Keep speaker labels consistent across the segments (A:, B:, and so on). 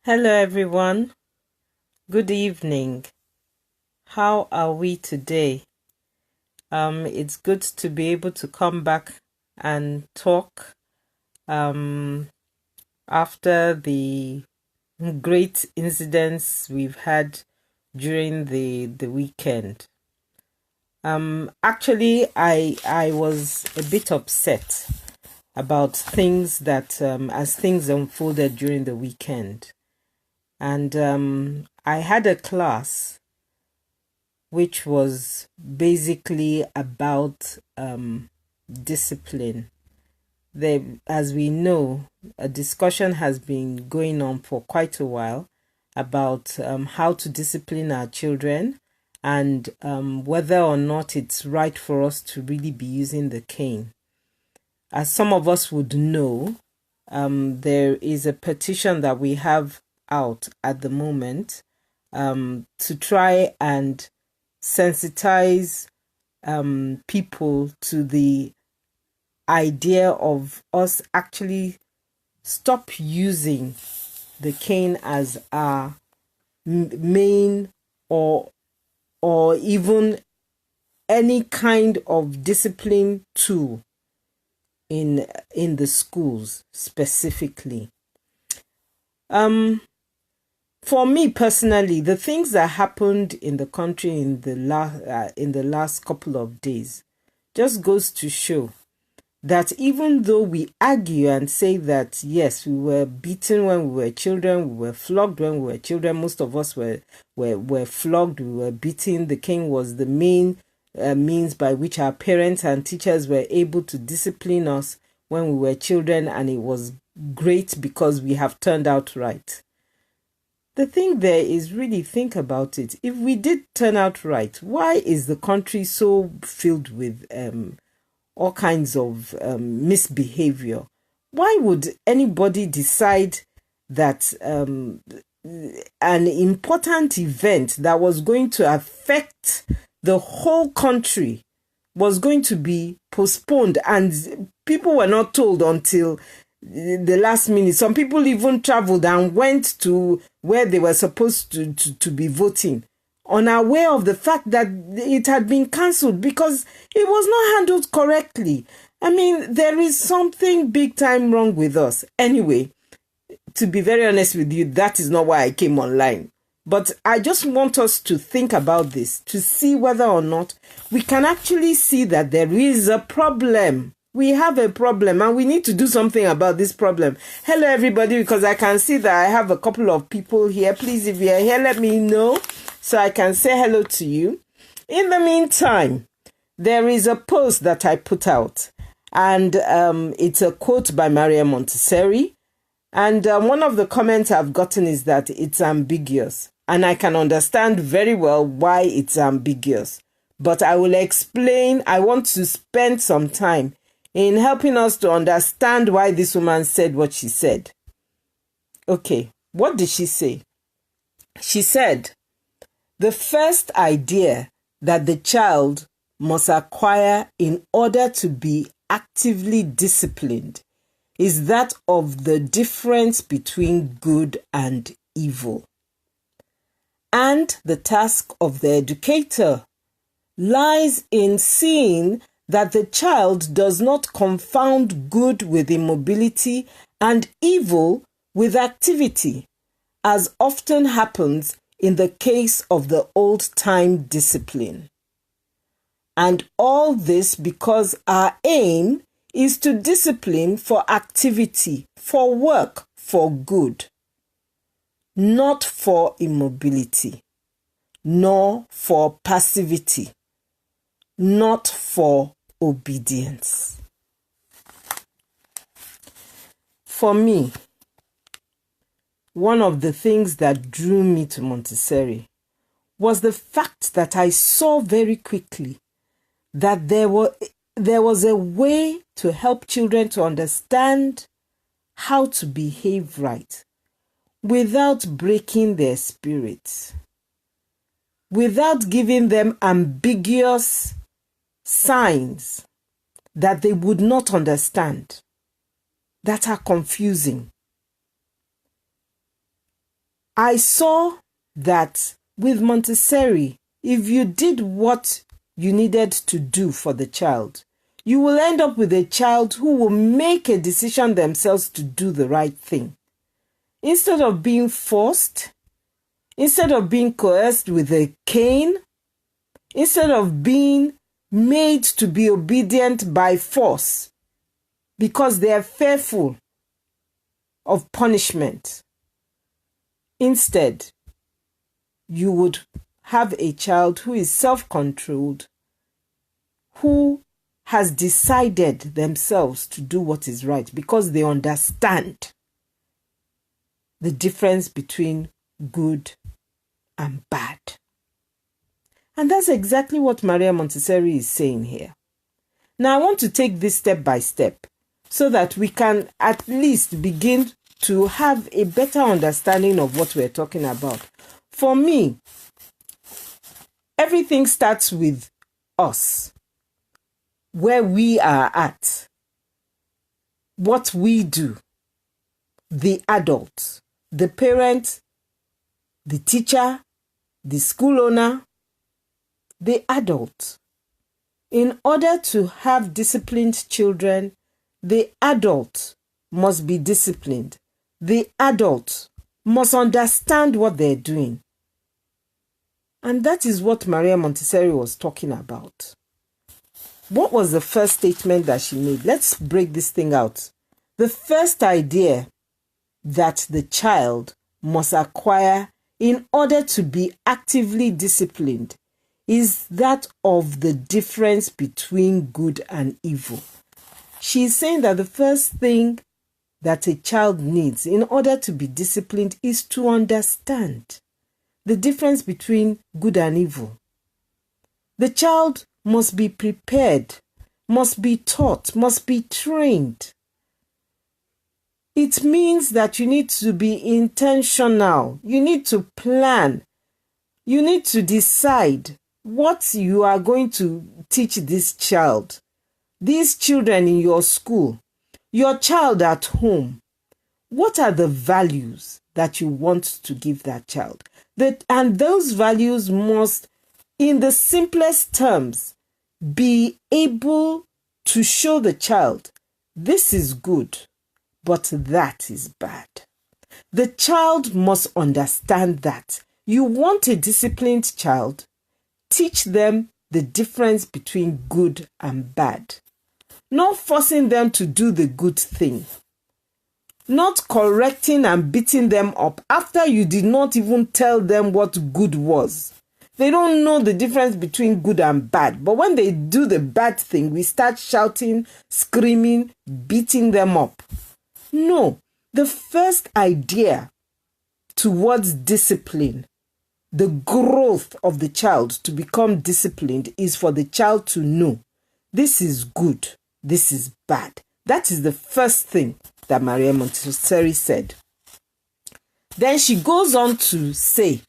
A: Hello everyone. Good evening. How are we today? It's good to be able to come back and talk after the great incidents we've had during the weekend. Actually, I was a bit upset about things that as things unfolded during the weekend. And I had a class which was basically about discipline. As we know, a discussion has been going on for quite a while about how to discipline our children and whether or not it's right for us to really be using the cane. As some of us would know, there is a petition that we have out at the moment to try and sensitize people to the idea of us actually stop using the cane as our main or even any kind of discipline tool in the schools specifically. For me personally, the things that happened in the country in the last couple of days just goes to show that even though we argue and say that yes, we were beaten when we were children, we were flogged when we were children, most of us were flogged, we were beaten. The cane was the main means by which our parents and teachers were able to discipline us when we were children, and it was great because we have turned out right. The thing there is really think about it. If we did turn out right, why is the country so filled with all kinds of misbehavior? Why would anybody decide that an important event that was going to affect the whole country was going to be postponed, and people were not told until the last minute? Some people even traveled and went to where they were supposed to be voting, unaware of the fact that it had been cancelled because it was not handled correctly. I mean, there is something big time wrong with us. Anyway, to be very honest with you, that is not why I came online. But I just want us to think about this, to see whether or not we can actually see that there is a problem. We have a problem and we need to do something about this problem. Hello, everybody, because I can see that I have a couple of people here. Please, if you're here, let me know so I can say hello to you. In the meantime, there is a post that I put out, and it's a quote by Montessori. And one of the comments I've gotten is that it's ambiguous. And I can understand very well why it's ambiguous. But I will explain. I want to spend some time in helping us to understand why this woman said what she said. Okay, what did she say? She said, the first idea that the child must acquire in order to be actively disciplined is that of the difference between good and evil. And the task of the educator lies in seeing that the child does not confound good with immobility and evil with activity, as often happens in the case of the old-time discipline. And all this because our aim is to discipline for activity, for work, for good, not for immobility, nor for passivity, not for obedience. For me, one of the things that drew me to Montessori was the fact that I saw very quickly that there was a way to help children to understand how to behave right without breaking their spirits, without giving them ambiguous signs that they would not understand, that are confusing. I saw that with Montessori, if you did what you needed to do for the child, you will end up with a child who will make a decision themselves to do the right thing. Instead of being forced, instead of being coerced with a cane, instead of being made to be obedient by force because they are fearful of punishment. Instead, you would have a child who is self-controlled, who has decided themselves to do what is right because they understand the difference between good and bad. And that's exactly what Maria Montessori is saying here. Now, I want to take this step by step so that we can at least begin to have a better understanding of what we're talking about. For me, everything starts with us, where we are at, what we do, the adult, the parent, the teacher, the school owner, the adult. In order to have disciplined children, the adult must be disciplined. The adult must understand what they're doing. And that is what Maria Montessori was talking about. What was the first statement that she made? Let's break this thing out. The first idea that the child must acquire in order to be actively disciplined is that of the difference between good and evil. She's saying that the first thing that a child needs in order to be disciplined is to understand the difference between good and evil. The child must be prepared, must be taught, must be trained. It means that you need to be intentional. You need to plan. You need to decide what you are going to teach this child, these children in your school, your child at home. What are the values that you want to give that child? And those values must, in the simplest terms, be able to show the child this is good, but that is bad. The child must understand that. You want a disciplined child, teach them the difference between good and bad. Not forcing them to do the good thing. Not correcting and beating them up after you did not even tell them what good was. They don't know the difference between good and bad. But when they do the bad thing, we start shouting, screaming, beating them up. No, the first idea towards discipline, the growth of the child to become disciplined, is for the child to know this is good, this is bad. That is the first thing that Maria Montessori said. Then she goes on to say,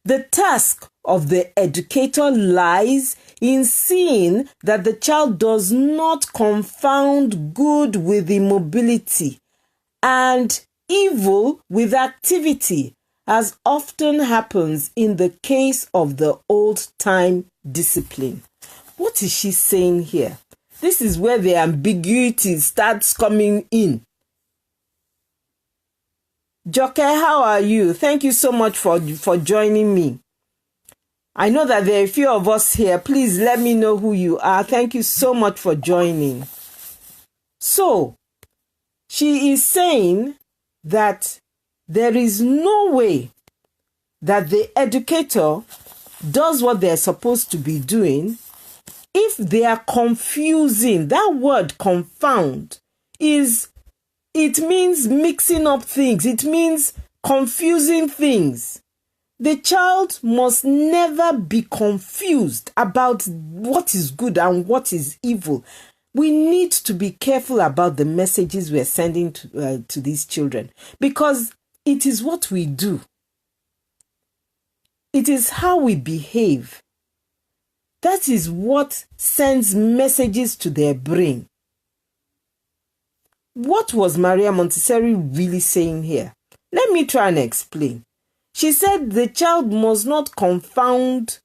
A: the task of the educator lies in seeing that the child does not confound good with immobility and evil with activity, as often happens in the case of the old-time discipline. What is she saying here? This is where the ambiguity starts coming in. Joke, how are you? Thank you so much for joining me. I know that there are a few of us here. Please let me know who you are. Thank you so much for joining. So, she is saying that there is no way that the educator does what they're supposed to be doing if they are confusing. That word confound it means mixing up things. It means confusing things. The child must never be confused about what is good and what is evil. We need to be careful about the messages we're sending to these children, because it is what we do. It is how we behave. That is what sends messages to their brain. What was Maria Montessori really saying here? Let me try and explain. She said the child must not confound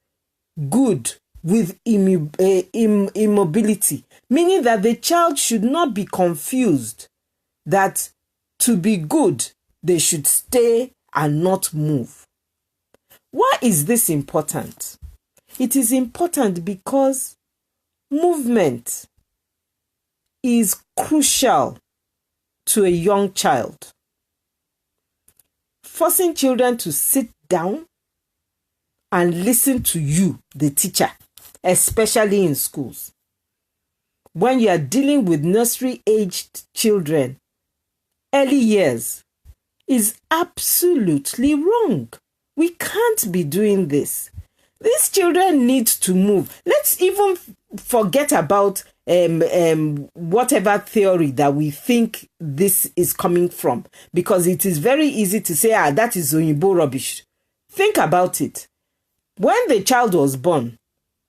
A: good with immobility, meaning that the child should not be confused that to be good, they should stay and not move. Why is this important? It is important because movement is crucial to a young child. Forcing children to sit down and listen to you, the teacher, especially in schools. When you are dealing with nursery-aged children, early years, is absolutely wrong. We can't be doing this. These children need to move. Let's even forget about whatever theory that we think this is coming from, because it is very easy to say, that is Oyinbo rubbish. Think about it. When the child was born,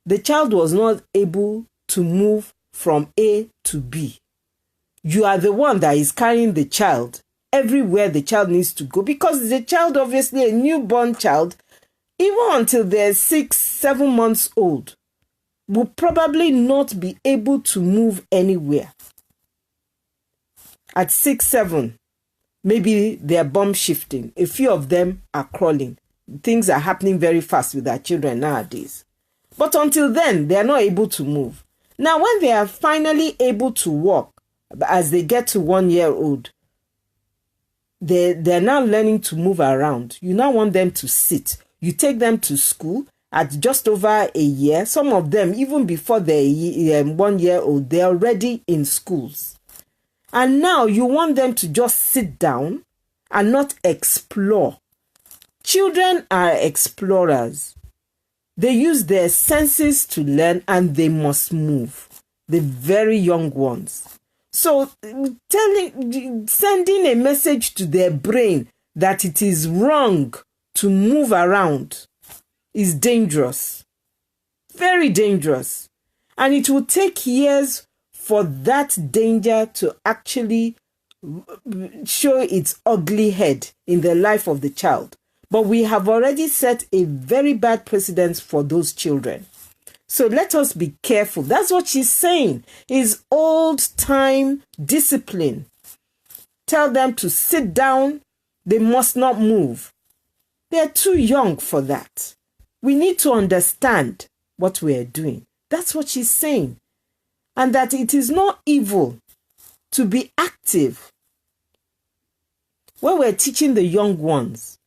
A: the child was not able to move from A to B. You are the one that is carrying the child everywhere the child needs to go, because the child, obviously a newborn child, even until they're 6-7 months old, will probably not be able to move anywhere. At 6-7, maybe they're bum shifting. A few of them are crawling. Things are happening very fast with our children nowadays. But until then, they are not able to move. Now, when they are finally able to walk, as they get to 1 year old, they're now learning to move around. You now want them to sit. You take them to school at just over a year. Some of them, even before they're 1 year old, they're already in schools. And now you want them to just sit down and not explore. Children are explorers. They use their senses to learn, and they must move. The very young ones. So sending a message to their brain that it is wrong to move around is dangerous. Very dangerous. And it will take years for that danger to actually show its ugly head in the life of the child. But we have already set a very bad precedent for those children. So let us be careful. That's what she's saying, is old-time discipline. Tell them to sit down. They must not move. They're too young for that. We need to understand what we're doing. That's what she's saying. And that it is not evil to be active. When we're teaching the young ones,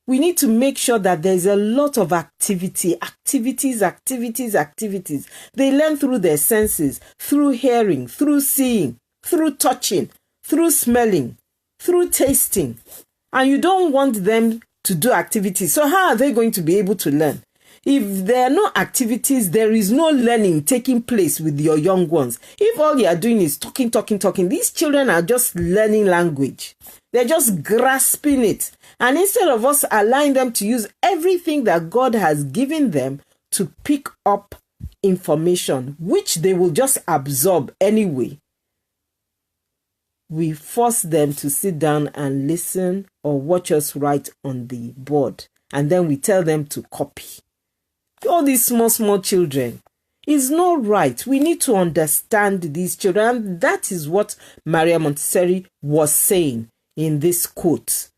A: we need to make sure that there's a lot of activities. They learn through their senses, through hearing, through seeing, through touching, through smelling, through tasting. And you don't want them to do activities. So how are they going to be able to learn? If there are no activities, there is no learning taking place with your young ones. If all you are doing is talking, these children are just learning language. They're just grasping it. And instead of us allowing them to use everything that God has given them to pick up information, which they will just absorb anyway, we force them to sit down and listen or watch us write on the board. And then we tell them to copy. All these small children. It's not right. We need to understand these children. And that is what Maria Montessori was saying in this quote.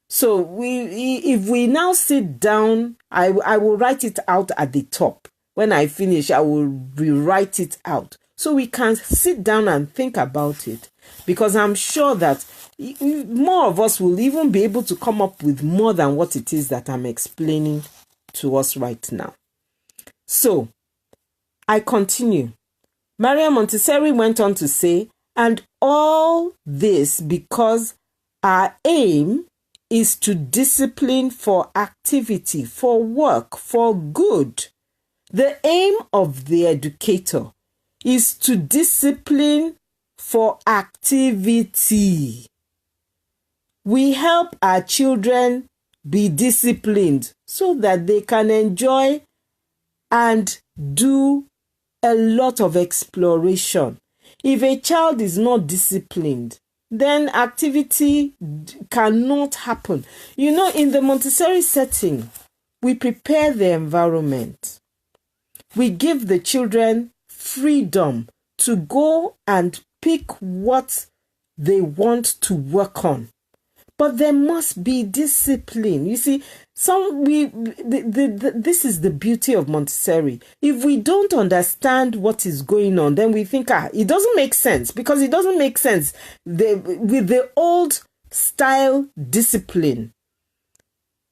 A: So if we now sit down, I will write it out at the top. When I finish, I will rewrite it out. So we can sit down and think about it. Because I'm sure that more of us will even be able to come up with more than what it is that I'm explaining to us right now. So, I continue. Maria Montessori went on to say, and all this because our aim is to discipline for activity, for work, for good. The aim of the educator is to discipline for activity. We help our children be disciplined so that they can enjoy and do a lot of exploration. If a child is not disciplined, then activity cannot happen. You know, in the Montessori setting, we prepare the environment. We give the children freedom to go and pick what they want to work on. But there must be discipline. You see, this is the beauty of Montessori. If we don't understand what is going on, then we think, it doesn't make sense, because it doesn't make sense with the old style discipline.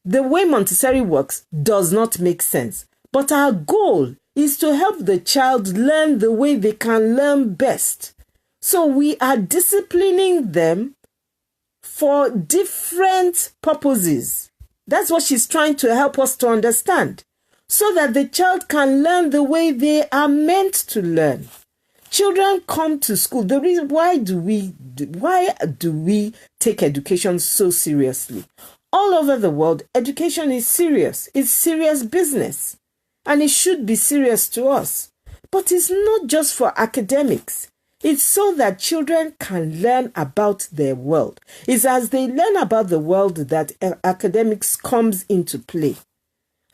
A: The way Montessori works does not make sense. But our goal is to help the child learn the way they can learn best. So we are disciplining them for different purposes. That's what she's trying to help us to understand, so that the child can learn the way they are meant to learn. Children come to school. The reason why do we take education so seriously? All over the world, education is serious. It's serious business, and it should be serious to us. But it's not just for academics. It's so that children can learn about their world. It's as they learn about the world that academics comes into play.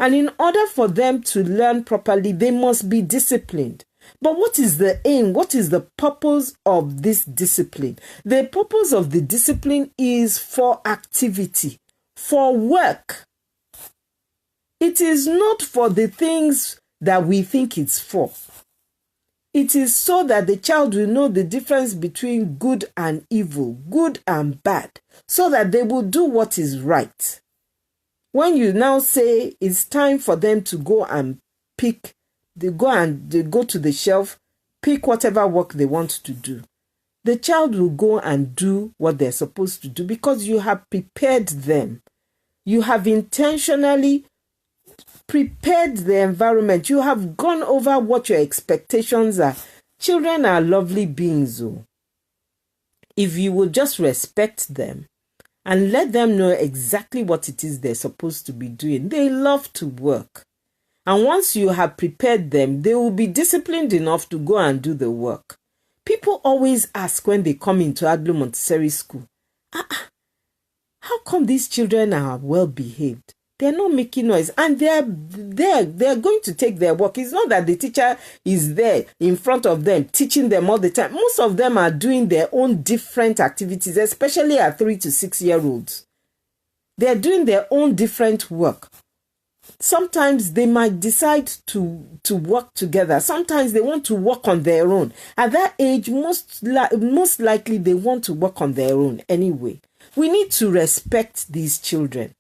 A: And in order for them to learn properly, they must be disciplined. But what is the aim? What is the purpose of this discipline? The purpose of the discipline is for activity, for work. It is not for the things that we think it's for. It is so that the child will know the difference between good and evil, good and bad, so that they will do what is right. When you now say it's time for them to go and pick, they go to the shelf, pick whatever work they want to do, the child will go and do what they're supposed to do, because you have prepared them. You have intentionally prepared the environment. You have gone over what your expectations are. Children are lovely beings. If you will just respect them and let them know exactly what it is they're supposed to be doing, they love to work. And once you have prepared them, they will be disciplined enough to go and do the work. People always ask when they come into Aglo Montessori school, how come these children are well behaved? They're not making noise, and they're going to take their work. It's not that the teacher is there in front of them teaching them all the time. Most of them are doing their own different activities, especially our 3 to 6 year olds. They're doing their own different work. Sometimes they might decide to work together. Sometimes they want to work on their own. At that age, most likely they want to work on their own anyway. We need to respect these children.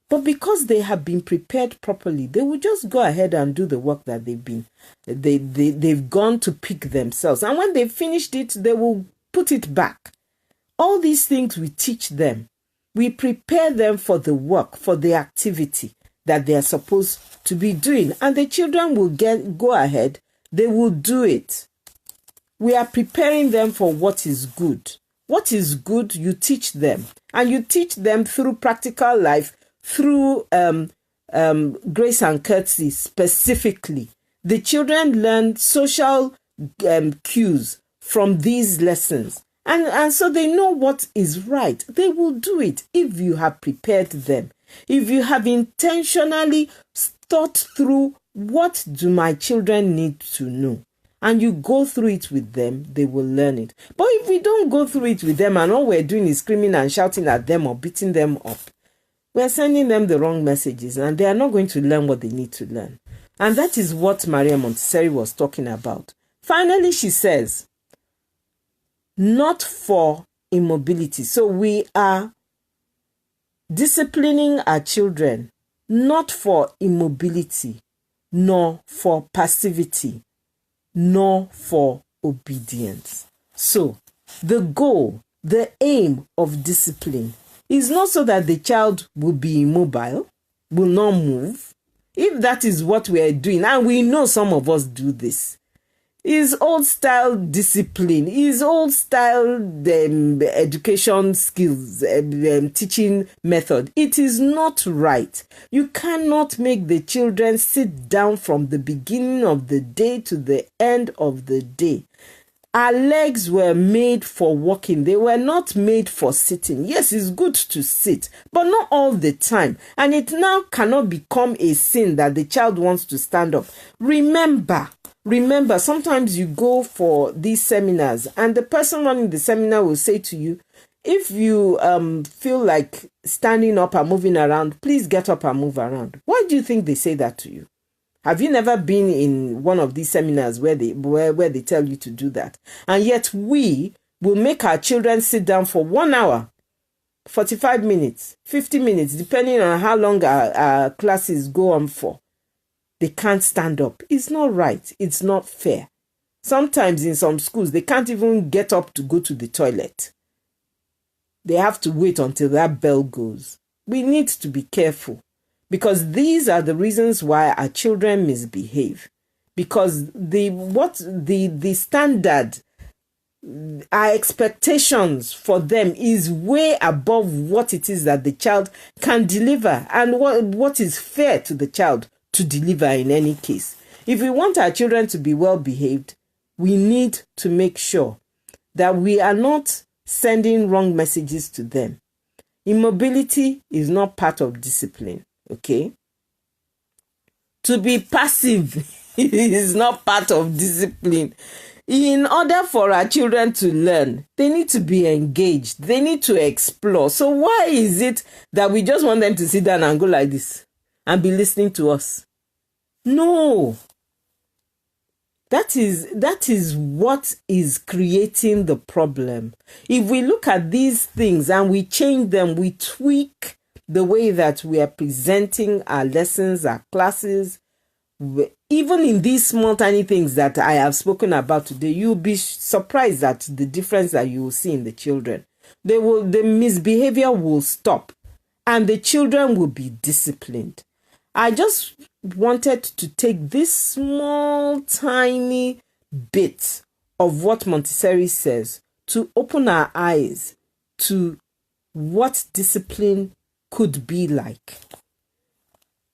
A: But because they have been prepared properly, they will just go ahead and do the work that they've gone to pick themselves. And when they've finished it, they will put it back. All these things we teach them. We prepare them for the work, for the activity that they are supposed to be doing. And the children will go ahead. They will do it. We are preparing them for what is good. What is good, you teach them. And you teach them through practical life, through grace and courtesy specifically. The children learn social cues from these lessons. And so they know what is right. They will do it if you have prepared them. If you have intentionally thought through, what do my children need to know? And you go through it with them, they will learn it. But if we don't go through it with them and all we're doing is screaming and shouting at them or beating them up, we're sending them the wrong messages, and they are not going to learn what they need to learn. And that is what Maria Montessori was talking about. Finally, she says, not for immobility. So we are disciplining our children not for immobility, nor for passivity, nor for obedience. So the goal, the aim of discipline is not so that the child will be immobile, will not move. If that is what we are doing, and we know some of us do this, is old style discipline, is old style education skills, teaching method. It is not right. You cannot make the children sit down from the beginning of the day to the end of the day. Our legs were made for walking. They were not made for sitting. Yes, it's good to sit, but not all the time. And it now cannot become a sin that the child wants to stand up. Remember, sometimes you go for these seminars and the person running the seminar will say to you, if you feel like standing up and moving around, please get up and move around. Why do you think they say that to you? Have you never been in one of these seminars where they tell you to do that? And yet we will make our children sit down for 1 hour, 45 minutes, 50 minutes, depending on how long our classes go on for. They can't stand up. It's not right. It's not fair. Sometimes in some schools, they can't even get up to go to the toilet. They have to wait until that bell goes. We need to be careful, because these are the reasons why our children misbehave. Because the standard, our expectations for them is way above what it is that the child can deliver and what is fair to the child to deliver in any case. If we want our children to be well behaved, we need to make sure that we are not sending wrong messages to them. Immobility is not part of discipline, okay? To be passive is not part of discipline. In order for our children to learn, they need to be engaged. They need to explore. So why is it that we just want them to sit down and go like this and be listening to us? No. That is what is creating the problem. If we look at these things and we change them, we tweak the way that we are presenting our lessons, our classes, even in these small tiny things that I have spoken about today, you'll be surprised at the difference that you will see in the children. The misbehavior will stop and the children will be disciplined. I just wanted to take this small, tiny bit of what Montessori says to open our eyes to what discipline could be like.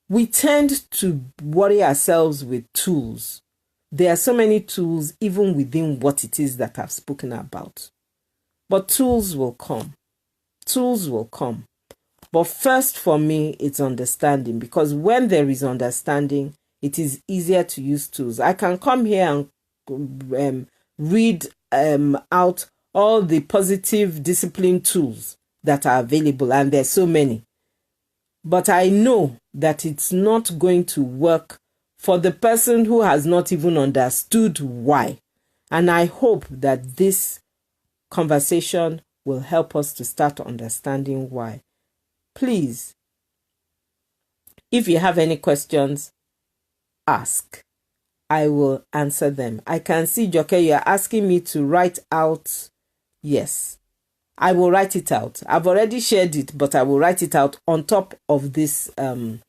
A: We tend to worry ourselves with tools. There are so many tools even within what it is that I've spoken about. But tools will come. Tools will come. But first for me, it's understanding, because when there is understanding, it is easier to use tools. I can come here and read out all the positive discipline tools that are available, and there's so many. But I know that it's not going to work for the person who has not even understood why. And I hope that this conversation will help us to start understanding why. Please, if you have any questions, ask. I will answer them. I can see, Joke, you're asking me to write out. Yes, I will write it out. I've already shared it, but I will write it out on top of this on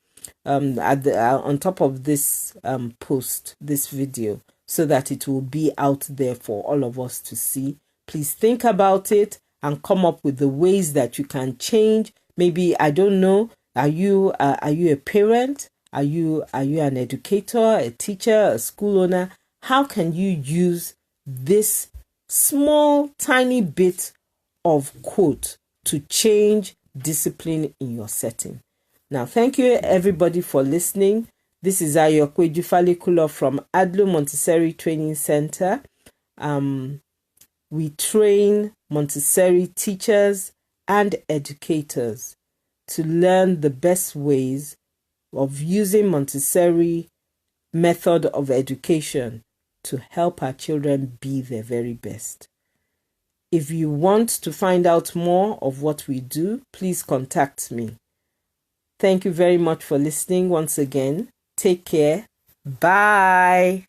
A: top of this post, this video, so that it will be out there for all of us to see. Please think about it and come up with the ways that you can change. Maybe, I don't know, are you a parent? Are you an educator, a teacher, a school owner? How can you use this small, tiny bit of quote to change discipline in your setting? Now, thank you everybody for listening. This is Ayokwe Jufalikulo from Adlu Montessori Training Center. We train Montessori teachers and educators to learn the best ways of using Montessori method of education to help our children be their very best. If you want to find out more of what we do, please contact me. Thank you very much for listening once again. Take care. Bye.